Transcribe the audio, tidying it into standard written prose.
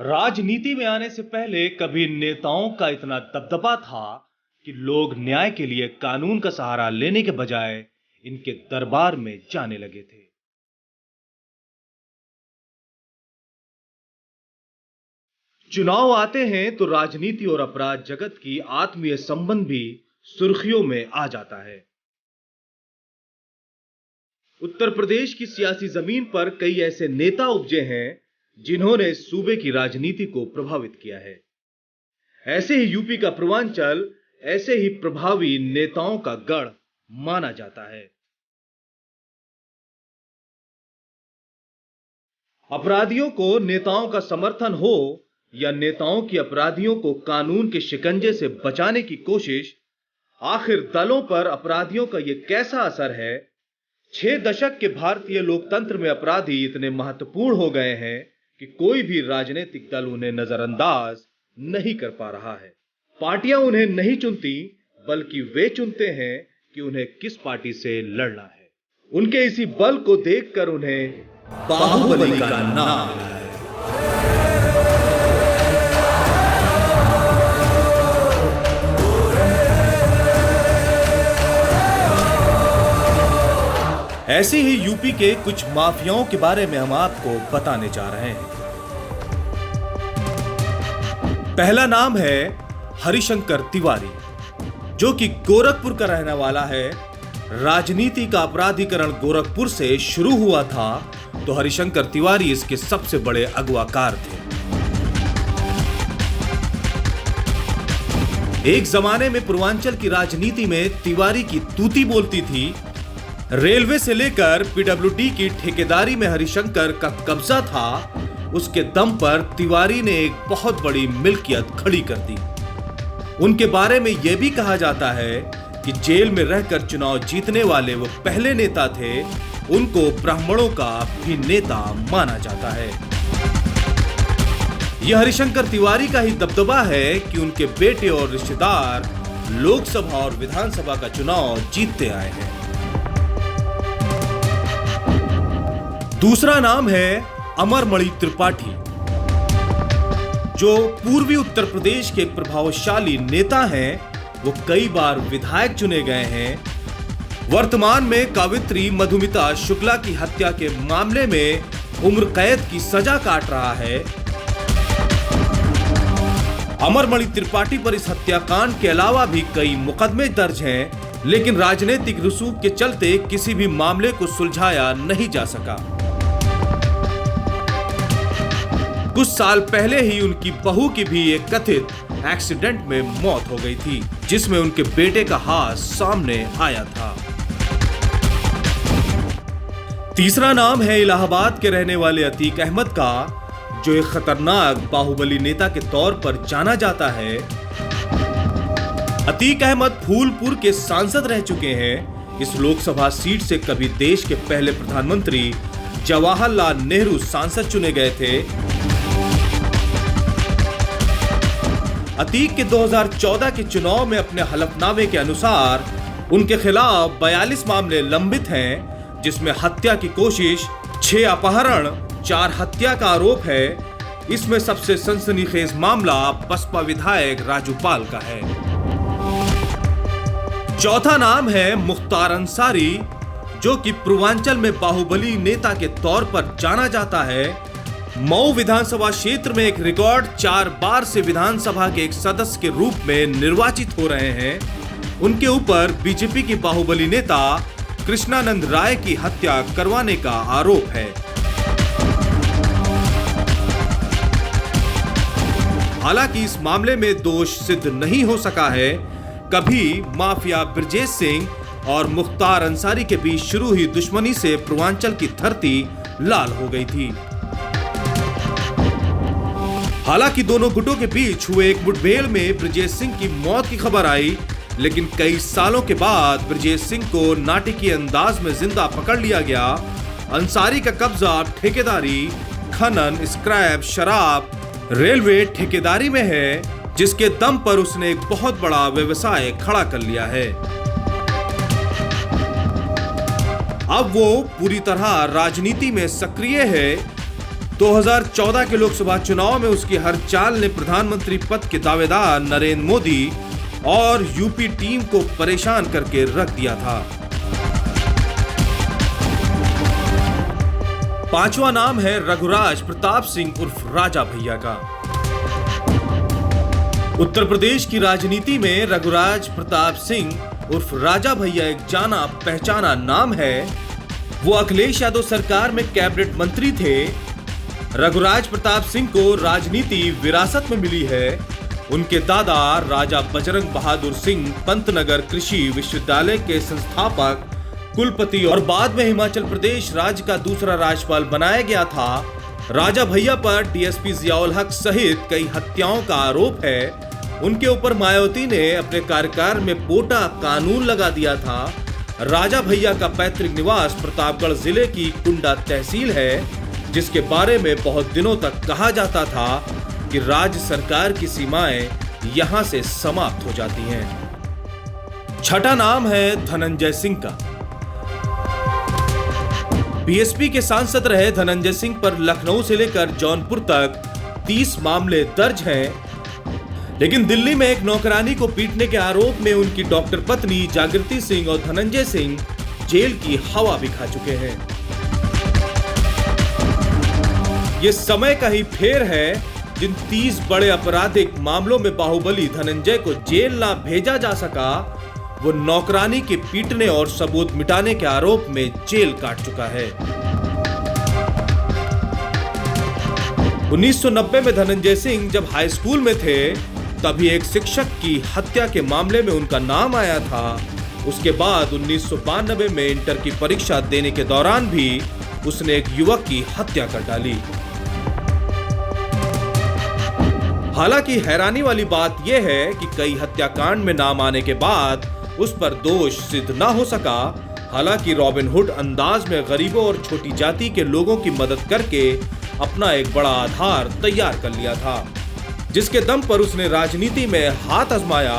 राजनीति में आने से पहले कभी नेताओं का इतना दबदबा था कि लोग न्याय के लिए कानून का सहारा लेने के बजाय इनके दरबार में जाने लगे थे। चुनाव आते हैं तो राजनीति और अपराध जगत की आत्मीय संबंध भी सुर्खियों में आ जाता है। उत्तर प्रदेश की सियासी जमीन पर कई ऐसे नेता उपजे हैं जिन्होंने सूबे की राजनीति को प्रभावित किया है। ऐसे ही यूपी का पूर्वांचल ऐसे ही प्रभावी नेताओं का गढ़ माना जाता है। अपराधियों को नेताओं का समर्थन हो या नेताओं की अपराधियों को कानून के शिकंजे से बचाने की कोशिश, आखिर दलों पर अपराधियों का यह कैसा असर है? 6 दशक के भारतीय लोकतंत्र में अपराधी इतने महत्वपूर्ण हो गए हैं कि कोई भी राजनीतिक दल उन्हें नजरअंदाज नहीं कर पा रहा है। पार्टियां उन्हें नहीं चुनती, बल्कि वे चुनते हैं कि उन्हें किस पार्टी से लड़ना है। उनके इसी बल को देखकर उन्हें बाहुबली का नाम मिला है। ऐसे ही यूपी के कुछ माफियाओं के बारे में हम आपको बताने जा रहे हैं। पहला नाम है हरिशंकर तिवारी, जो कि गोरखपुर का रहने वाला है। राजनीति का अपराधीकरण गोरखपुर से शुरू हुआ था, तो हरिशंकर तिवारी इसके सबसे बड़े अगवाकार थे। एक जमाने में पूर्वांचल की राजनीति में तिवारी की तूती बोलती थी। रेलवे से लेकर पीडब्ल्यूडी की ठेकेदारी में हरिशंकर का कब्जा था। उसके दम पर तिवारी ने एक बहुत बड़ी मिल्कियत खड़ी कर दी। उनके बारे में यह भी कहा जाता है कि जेल में रहकर चुनाव जीतने वाले वो पहले नेता थे। उनको ब्राह्मणों का भी नेता माना जाता है। यह हरिशंकर तिवारी का ही दबदबा है कि उनके बेटे और रिश्तेदार लोकसभा और विधानसभा का चुनाव जीतते आए हैं। दूसरा नाम है अमरमणि त्रिपाठी, जो पूर्वी उत्तर प्रदेश के प्रभावशाली नेता हैं। वो कई बार विधायक चुने गए हैं। वर्तमान में कावित्री मधुमिता शुक्ला की हत्या के मामले में उम्र कैद की सजा काट रहा है। अमरमणि त्रिपाठी पर इस हत्याकांड के अलावा भी कई मुकदमे दर्ज हैं, लेकिन राजनीतिक रसूख के चलते किसी भी मामले को सुलझाया नहीं जा सका। कुछ साल पहले ही उनकी बहू की भी एक कथित एक्सीडेंट में मौत हो गई थी, जिसमें उनके बेटे का हाथ सामने आया था। तीसरा नाम है इलाहाबाद के रहने वाले अतीक अहमद का, जो एक खतरनाक बाहुबली नेता के तौर पर जाना जाता है। अतीक अहमद फूलपुर के सांसद रह चुके हैं। इस लोकसभा सीट से कभी देश के पहले प्रधानमंत्री जवाहरलाल नेहरू सांसद चुने गए थे। अतीक के 2014 के चुनाव में अपने हलफनामे के अनुसार उनके खिलाफ 42 मामले लंबित हैं, जिसमें हत्या की कोशिश, 6 अपहरण, 4 हत्या का आरोप है। इसमें सबसे सनसनीखेज मामला बसपा विधायक राजू पाल का है। चौथा नाम है मुख्तार अंसारी, जो कि पूर्वांचल में बाहुबली नेता के तौर पर जाना जाता है। मऊ विधानसभा क्षेत्र में एक रिकॉर्ड 4 बार से विधानसभा के एक सदस्य के रूप में निर्वाचित हो रहे हैं। उनके ऊपर बीजेपी की बाहुबली नेता कृष्णानंद राय की हत्या करवाने का आरोप है। हालांकि इस मामले में दोष सिद्ध नहीं हो सका है। कभी माफिया ब्रजेश सिंह और मुख्तार अंसारी के बीच शुरू हुई दुश्मनी से पूर्वांचल की धरती लाल हो गई थी। हालांकि दोनों गुटों के बीच हुए एक मुठभेड़ में ब्रजेश सिंह की मौत की खबर आई, लेकिन कई सालों के बाद ब्रजेश सिंह को नाटकीय अंदाज में जिंदा पकड़ लिया गया। अंसारी का कब्जा ठेकेदारी, खनन, स्क्रैप, शराब, रेलवे ठेकेदारी में है, जिसके दम पर उसने एक बहुत बड़ा व्यवसाय खड़ा कर लिया है। अब वो पूरी तरह राजनीति में सक्रिय है। 2014 के लोकसभा चुनाव में उसकी हर चाल ने प्रधानमंत्री पद के दावेदार नरेंद्र मोदी और यूपी टीम को परेशान करके रख दिया था। पांचवा नाम है रघुराज प्रताप सिंह उर्फ राजा भैया का। उत्तर प्रदेश की राजनीति में रघुराज प्रताप सिंह उर्फ राजा भैया एक जाना पहचाना नाम है। वो अखिलेश यादव सरकार में कैबिनेट मंत्री थे। रघुराज प्रताप सिंह को राजनीति विरासत में मिली है। उनके दादा राजा बजरंग बहादुर सिंह पंतनगर कृषि विश्वविद्यालय के संस्थापक, कुलपति और बाद में हिमाचल प्रदेश राज्य का दूसरा राज्यपाल बनाया गया था। राजा भैया पर डीएसपी जियाउल हक सहित कई हत्याओं का आरोप है। उनके ऊपर मायावती ने अपने कार्यकाल में पोटा कानून लगा दिया था। राजा भैया का पैतृक निवास प्रतापगढ़ जिले की कुंडा तहसील है, जिसके बारे में बहुत दिनों तक कहा जाता था कि राज्य सरकार की सीमाएं यहां से समाप्त हो जाती हैं। छठा नाम है धनंजय सिंह का। बीएसपी के सांसद रहे धनंजय सिंह पर लखनऊ से लेकर जौनपुर तक 30 मामले दर्ज हैं, लेकिन दिल्ली में एक नौकरानी को पीटने के आरोप में उनकी डॉक्टर पत्नी जागृति सिंह और धनंजय सिंह जेल की हवा भी खा चुके हैं। ये समय का ही फेर है। जिन 30 बड़े आपराधिक मामलों में बाहुबली धनंजय को जेल ना भेजा जा सका, वो नौकरानी के पीटने और सबूत मिटाने के आरोप में जेल काट चुका है। 1990 में धनंजय सिंह जब हाई स्कूल में थे, तभी एक शिक्षक की हत्या के मामले में उनका नाम आया था। उसके बाद 1992 में इंटर की परीक्षा देने के दौरान भी उसने एक युवक की हत्या कर डाली। हालांकि हैरानी वाली बात यह है कि कई हत्याकांड में नाम आने के बाद उस पर दोष सिद्ध ना हो सका। हालांकि रॉबिन हुड अंदाज में गरीबों और छोटी जाति के लोगों की मदद करके अपना एक बड़ा आधार तैयार कर लिया था, जिसके दम पर उसने राजनीति में हाथ आजमाया